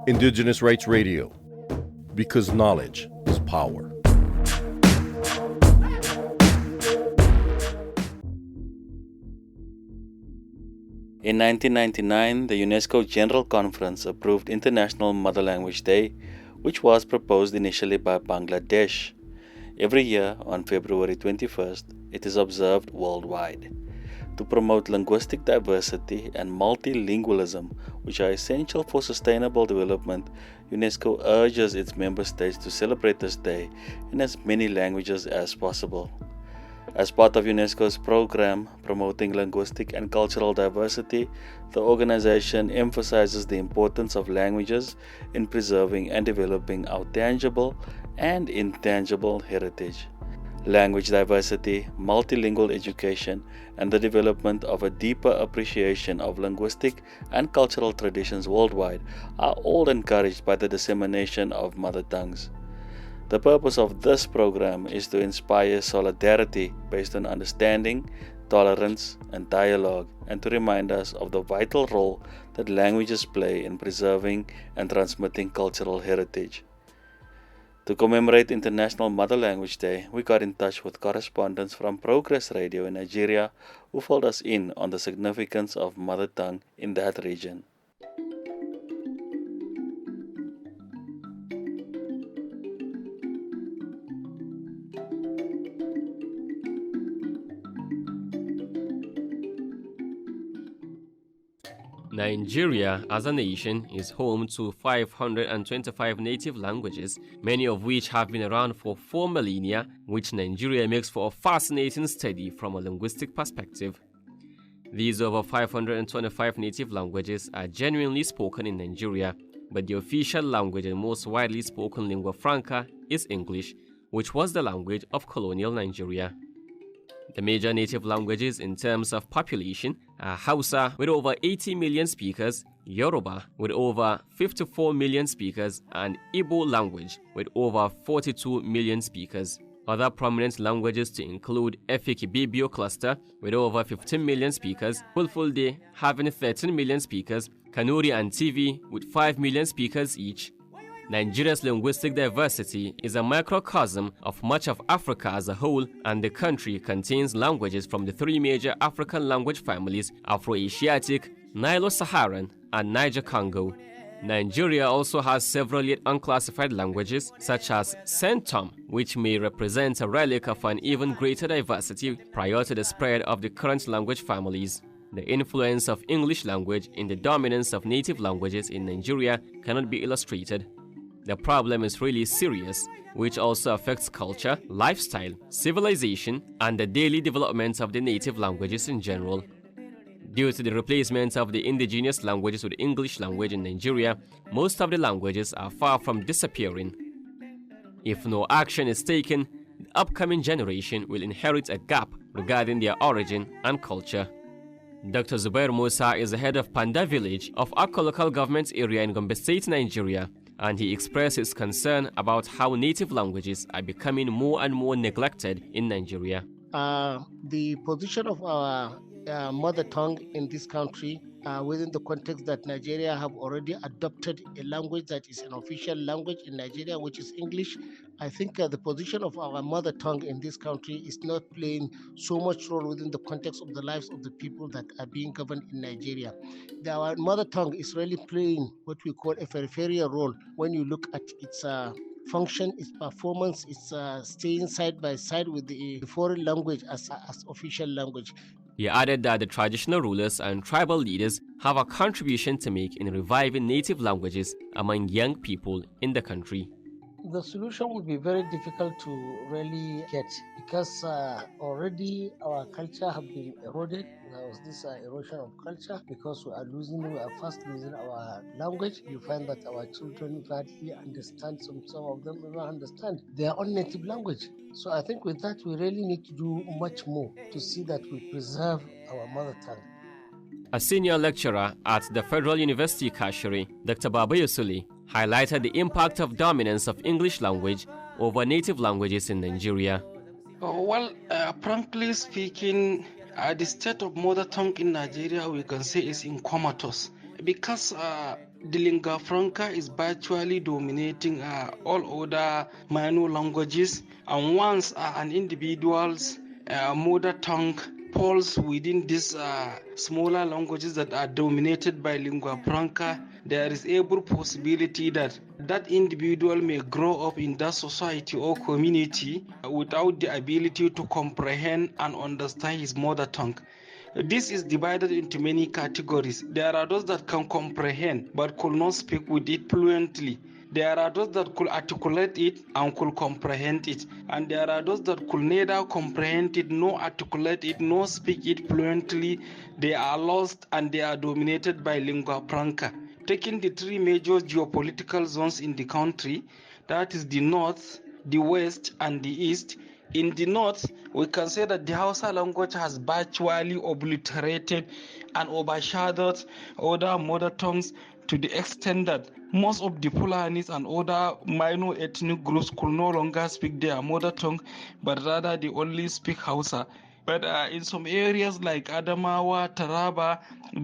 Indigenous Rights Radio, because knowledge is power. In 1999, the UNESCO General Conference approved International Mother Language Day, which was proposed initially by Bangladesh. Every year, on February 21st, it is observed worldwide. To promote linguistic diversity and multilingualism, which are essential for sustainable development, UNESCO urges its member states to celebrate this day in as many languages as possible. As part of UNESCO's program promoting linguistic and cultural diversity, the organization emphasizes the importance of languages in preserving and developing our tangible and intangible heritage. Language diversity, multilingual education, and the development of a deeper appreciation of linguistic and cultural traditions worldwide are all encouraged by the dissemination of mother tongues. The purpose of this program is to inspire solidarity based on understanding, tolerance, and dialogue, and to remind us of the vital role that languages play in preserving and transmitting cultural heritage. To commemorate International Mother Language Day, we got in touch with correspondents from Progress Radio in Nigeria who filled us in on the significance of mother tongue in that region. Nigeria, as a nation, is home to 525 native languages, many of which have been around for 4 millennia, which Nigeria makes for a fascinating study from a linguistic perspective. These over 525 native languages are genuinely spoken in Nigeria, but the official language and most widely spoken lingua franca is English, which was the language of colonial Nigeria. The major native languages in terms of population are Hausa with over 80 million speakers, Yoruba with over 54 million speakers, and Igbo language with over 42 million speakers. Other prominent languages to include Efik-Ibibio cluster with over 15 million speakers, Fulfulde having 13 million speakers, Kanuri and TV with 5 million speakers each. Nigeria's linguistic diversity is a microcosm of much of Africa as a whole, and the country contains languages from the three major African language families: Afro-Asiatic, Nilo-Saharan, and Niger-Congo. Nigeria also has several yet unclassified languages, such as Centum, which may represent a relic of an even greater diversity prior to the spread of the current language families. The influence of English language in the dominance of native languages in Nigeria cannot be illustrated. The problem is really serious, which also affects culture, lifestyle, civilization, and the daily development of the native languages in general. Due to the replacement of the indigenous languages with English language in Nigeria, most of the languages are far from disappearing. If no action is taken, the upcoming generation will inherit a gap regarding their origin and culture. Dr. Zubair Musa is the head of Panda Village of Akko local government area in Gumbi State, Nigeria, and he expressed his concern about how native languages are becoming more and more neglected in Nigeria. The position of our mother tongue in this country, within the context that Nigeria have already adopted a language that is an official language in Nigeria, which is English. I think the position of our mother tongue in this country is not playing so much role within the context of the lives of the people that are being governed in Nigeria. Our mother tongue is really playing what we call a peripheral role when you look at its function, its performance, its staying side by side with the foreign language as official language. He added that the traditional rulers and tribal leaders have a contribution to make in reviving native languages among young people in the country. The solution would be very difficult to really get because already our culture have been eroded. There was this erosion of culture because we are fast losing our language. You find that our children hardly understand, some of them even understand their own native language. So I think with that, we really need to do much more to see that we preserve our mother tongue. A senior lecturer at the Federal University Kashiri, Dr. Baba Yusuli, highlighted the impact of dominance of English language over native languages in Nigeria. Frankly speaking, the state of mother tongue in Nigeria, we can say, is in comatose. because the lingua franca is virtually dominating all other minor languages, and once an individual's mother tongue falls within these smaller languages that are dominated by lingua franca, there is every possibility that that individual may grow up in that society or community without the ability to comprehend and understand his mother tongue. This is divided into many categories. There are those that can comprehend but could not speak with it fluently. There are those that could articulate it and could comprehend it. And there are those that could neither comprehend it, nor articulate it, nor speak it fluently. They are lost and they are dominated by lingua franca. Taking the three major geopolitical zones in the country, that is the north, the west, and the east. In the north, we can say that the Hausa language has virtually obliterated and overshadowed other mother tongues to the extent that most of the Fulanis and other minor ethnic groups could no longer speak their mother tongue, but rather they only speak Hausa. But in some areas like Adamawa, Taraba,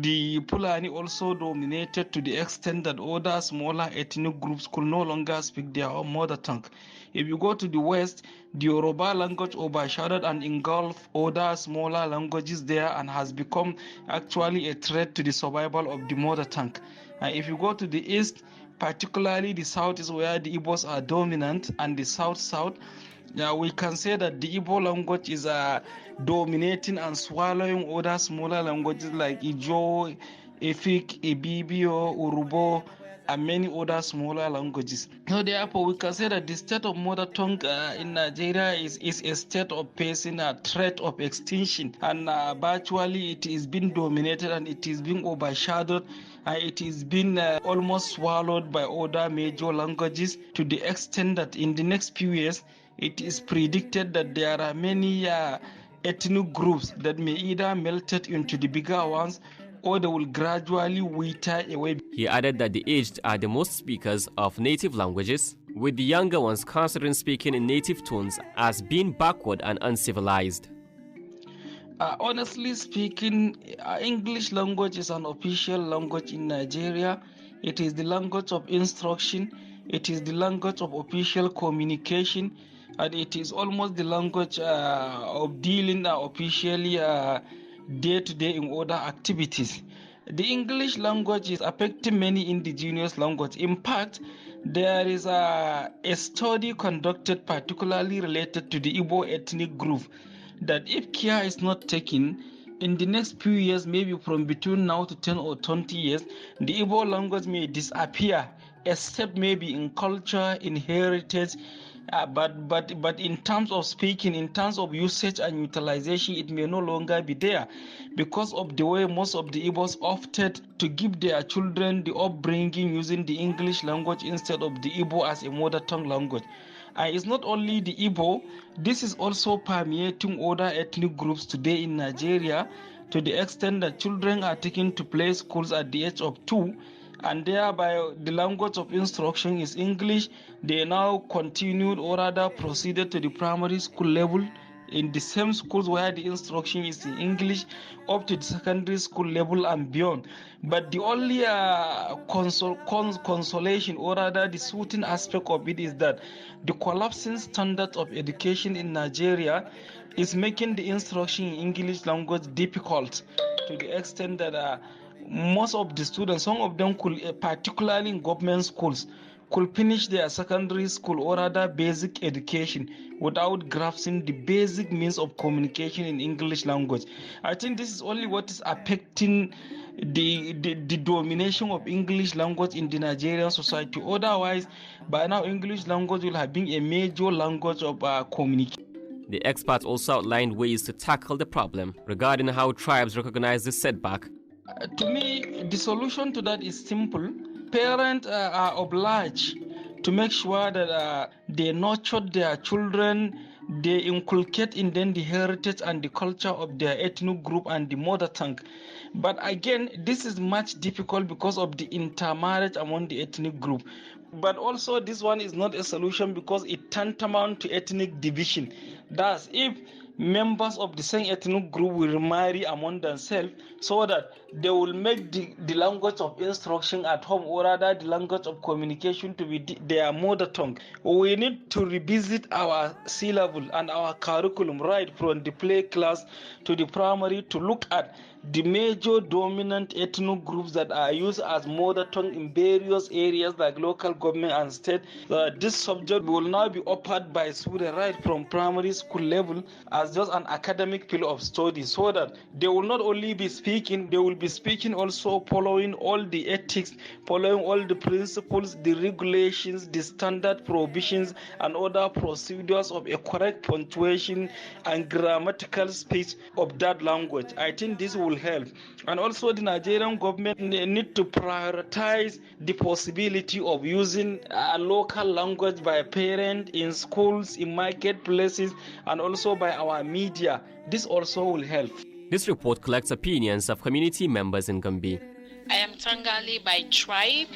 the Fulani also dominated to the extent that other smaller ethnic groups could no longer speak their own mother tongue. If you go to the west, the Yoruba language overshadowed and engulfed other smaller languages there and has become actually a threat to the survival of the mother tongue. And if you go to the east, particularly the south is where the Igbos are dominant, and the south, we can say that the Igbo language is dominating and swallowing other smaller languages like Ijo, Efik, Ibibio, Urubo, and many other smaller languages. So therefore, we can say that the state of mother tongue in Nigeria is a state of facing a threat of extinction, and virtually it is being dominated and it is being overshadowed. It is being almost swallowed by other major languages to the extent that in the next few years, it is predicted that there are many ethnic groups that may either melt into the bigger ones or they will gradually wither away. He added that the aged are the most speakers of native languages, with the younger ones considering speaking in native tones as being backward and uncivilized. Honestly speaking, English language is an official language in Nigeria. It is the language of instruction. It is the language of official communication, and it is almost the language of dealing officially day-to-day in other activities. The English language is affecting many indigenous languages. In fact, there is a study conducted particularly related to the Igbo ethnic group that if care is not taken, in the next few years, maybe from between now to 10 or 20 years, the Igbo language may disappear, except maybe in culture, in heritage, but in terms of speaking, in terms of usage and utilization, it may no longer be there because of the way most of the Igbos opted to give their children the upbringing using the English language instead of the Igbo as a mother tongue language. And it's not only the Igbo, this is also permeating other ethnic groups today in Nigeria to the extent that children are taken to play schools at the age of 2, and thereby the language of instruction is English. They now continued or rather proceeded to the primary school level in the same schools where the instruction is in English up to the secondary school level and beyond. But the only consolation or rather the soothing aspect of it is that the collapsing standard of education in Nigeria is making the instruction in English language difficult to the extent that most of the students, some of them could, particularly in government schools, could finish their secondary school or other basic education without grasping the basic means of communication in English language. I think this is only what is affecting the domination of English language in the Nigerian society. Otherwise, by now, English language will have been a major language of communication. The experts also outlined ways to tackle the problem regarding how tribes recognize this setback. To me, the solution to that is simple. Parents are obliged to make sure that they nurture their children, they inculcate in them the heritage and the culture of their ethnic group and the mother tongue. But again, this is much difficult because of the intermarriage among the ethnic group. But also this one is not a solution because it tantamount to ethnic division. Thus, if members of the same ethnic group will marry among themselves, so that they will make the language of instruction at home, or rather the language of communication, to be their mother tongue. We need to revisit our syllable and our curriculum right from the play class to the primary, to look at the major dominant ethnic groups that are used as mother tongue in various areas like local government and state. This subject will now be offered by students right from primary school level as just an academic field of study, so that they will not only be speaking, they will be speaking also following all the ethics, following all the principles, the regulations, the standard provisions and other procedures of a correct punctuation and grammatical speech of that language. I think this will help. And also the Nigerian government need to prioritize the possibility of using a local language by parents in schools, in marketplaces, and also by our media. This also will help. This report collects opinions of community members in Gumbi. I am Tangali by tribe,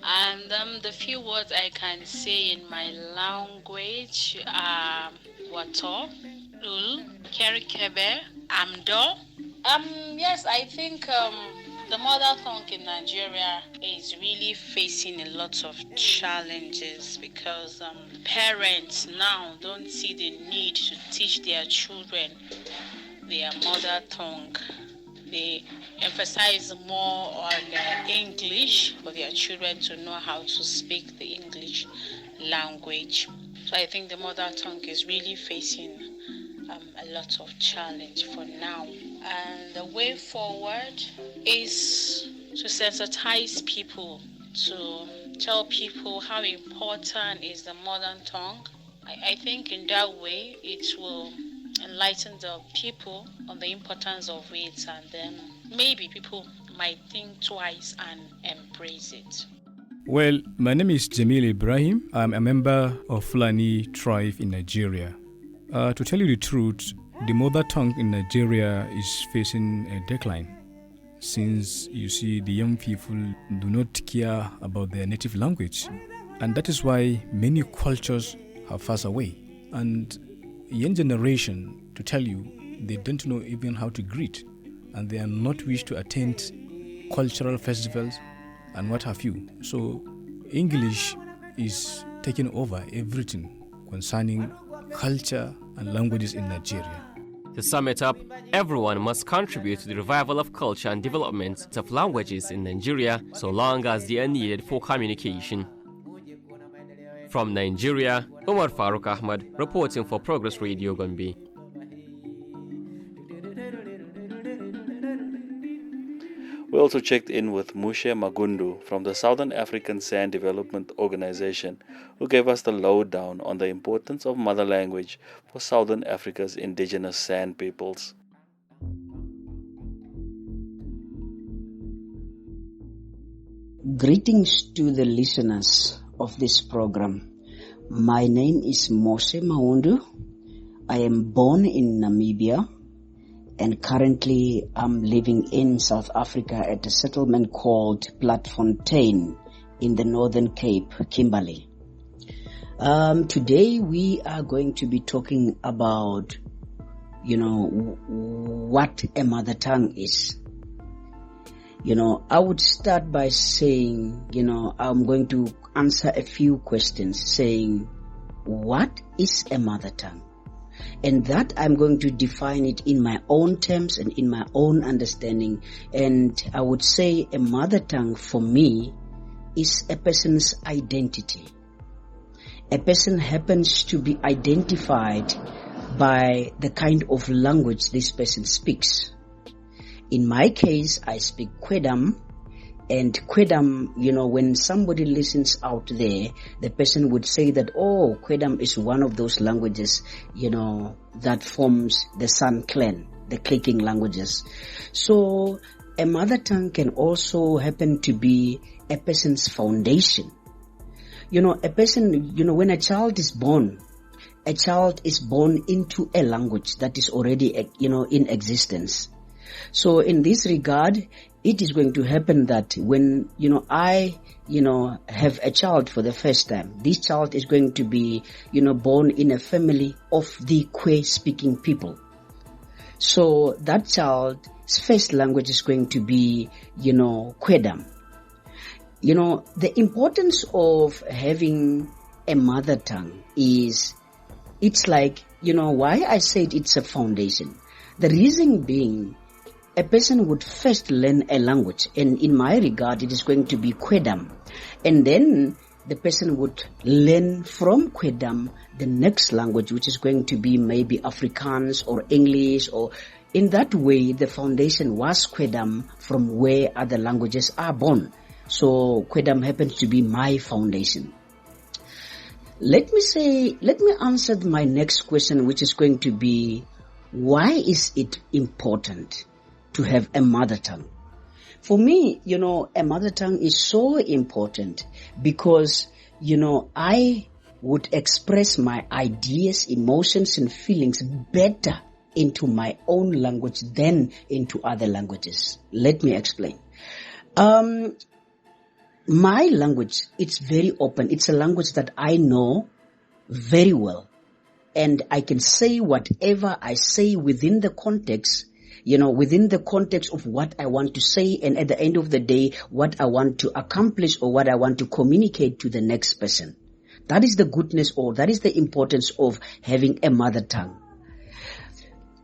and the few words I can say in my language are Wato, Ul, Kerikebe, Amdo. Yes, I think the mother tongue in Nigeria is really facing a lot of challenges, because parents now don't see the need to teach their children their mother tongue. They emphasize more on English for their children to know how to speak the English language. So I think the mother tongue is really facing a lot of challenge for now. And the way forward is to sensitize people, to tell people how important is the mother tongue. I think in that way it will enlighten the people on the importance of it, and then maybe people might think twice and embrace it. Well, my name is Jamil Ibrahim. I'm a member of Fulani tribe in Nigeria. To tell you the truth, the mother tongue in Nigeria is facing a decline, since you see the young people do not care about their native language, and that is why many cultures have passed away. And young generation, to tell you, they don't know even how to greet, and they are not wish to attend cultural festivals and what have you. So English is taking over everything concerning culture and languages in Nigeria. To sum it up, everyone must contribute to the revival of culture and development of languages in Nigeria, so long as they are needed for communication. From Nigeria, Umar Faruk Ahmad reporting for Progress Radio Gumbi. We also checked in with Moshe Maghundu from the Southern African San Development Organization, who gave us the lowdown on the importance of mother language for Southern Africa's indigenous San peoples. Greetings to the listeners of this program. My name is Moshe Maghundu. I am born in Namibia, and currently I'm living in South Africa at a settlement called Platfontein in the Northern Cape, Kimberley. Today we are going to be talking about, what a mother tongue is. I would start by saying, I'm going to answer a few questions saying, what is a mother tongue? And that I'm going to define it in my own terms and in my own understanding. And I would say a mother tongue for me is a person's identity. A person happens to be identified by the kind of language this person speaks. In my case, I speak Kwedam. And Kwedam, when somebody listens out there, the person would say that, oh, Kwedam is one of those languages, that forms the San clan, the clicking languages. So a mother tongue can also happen to be a person's foundation. A person, when a child is born into a language that is already, in existence. So in this regard, it is going to happen that when, I, have a child for the first time, this child is going to be, born in a family of the Kwe speaking people. So that child's first language is going to be, Kwedam. The importance of having a mother tongue is, it's like, why I said it's a foundation. The reason being, a person would first learn a language, and in my regard, it is going to be Kwedam. And then the person would learn from Kwedam the next language, which is going to be maybe Afrikaans or English, or in that way, the foundation was Kwedam from where other languages are born. So Kwedam happens to be my foundation. Let me answer my next question, which is going to be, why is it important to have a mother tongue? For me, a mother tongue is so important because, I would express my ideas, emotions, and feelings better into my own language than into other languages. Let me explain. My language, it's very open. It's a language that I know very well. And I can say whatever I say within the context, within the context of what I want to say, and at the end of the day, what I want to accomplish or what I want to communicate to the next person. That is the goodness, or that is the importance of having a mother tongue.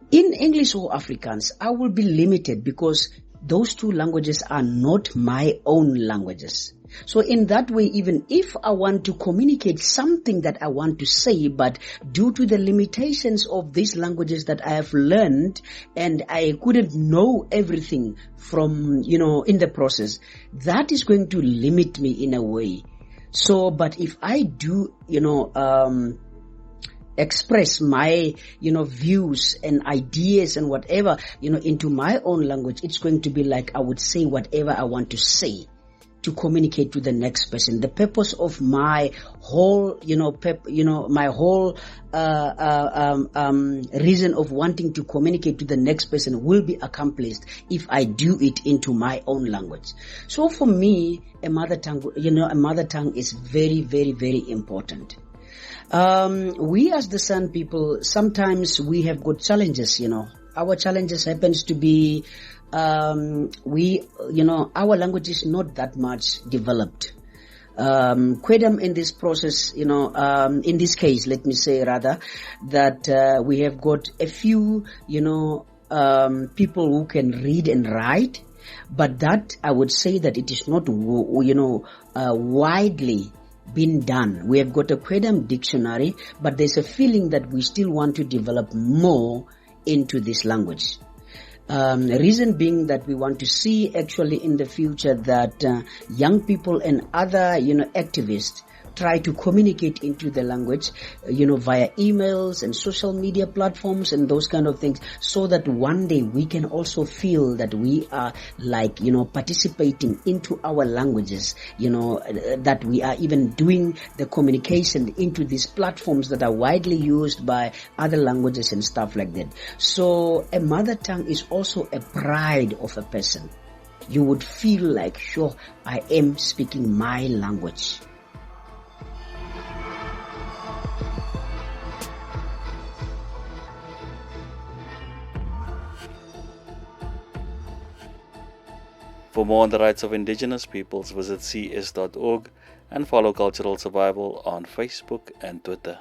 In English or Afrikaans, I will be limited because those two languages are not my own languages. So in that way, even if I want to communicate something that I want to say, but due to the limitations of these languages that I have learned, and I couldn't know everything from, in the process, that is going to limit me in a way. So, but if I do, express my, views and ideas and whatever, into my own language, it's going to be like I would say whatever I want to say to communicate to the next person. The purpose of my whole, my whole reason of wanting to communicate to the next person will be accomplished if I do it into my own language. So for me, a mother tongue is very, very, very important. We as the San people, sometimes we have got challenges, Our challenges happens to be, our language is not that much developed. Kwedam in this process, in this case, let me say rather, that we have got a few, people who can read and write, but that I would say that it is not, widely been done. We have got a Kwedam dictionary, but there's a feeling that we still want to develop more into this language. Reason being that we want to see actually in the future that young people and other, activists try to communicate into the language, via emails and social media platforms and those kind of things, so that one day we can also feel that we are like, participating into our languages, that we are even doing the communication into these platforms that are widely used by other languages and stuff like that. So a mother tongue is also a pride of a person. You would feel like, sure, I am speaking my language. For more on the rights of Indigenous peoples, visit cs.org and follow Cultural Survival on Facebook and Twitter.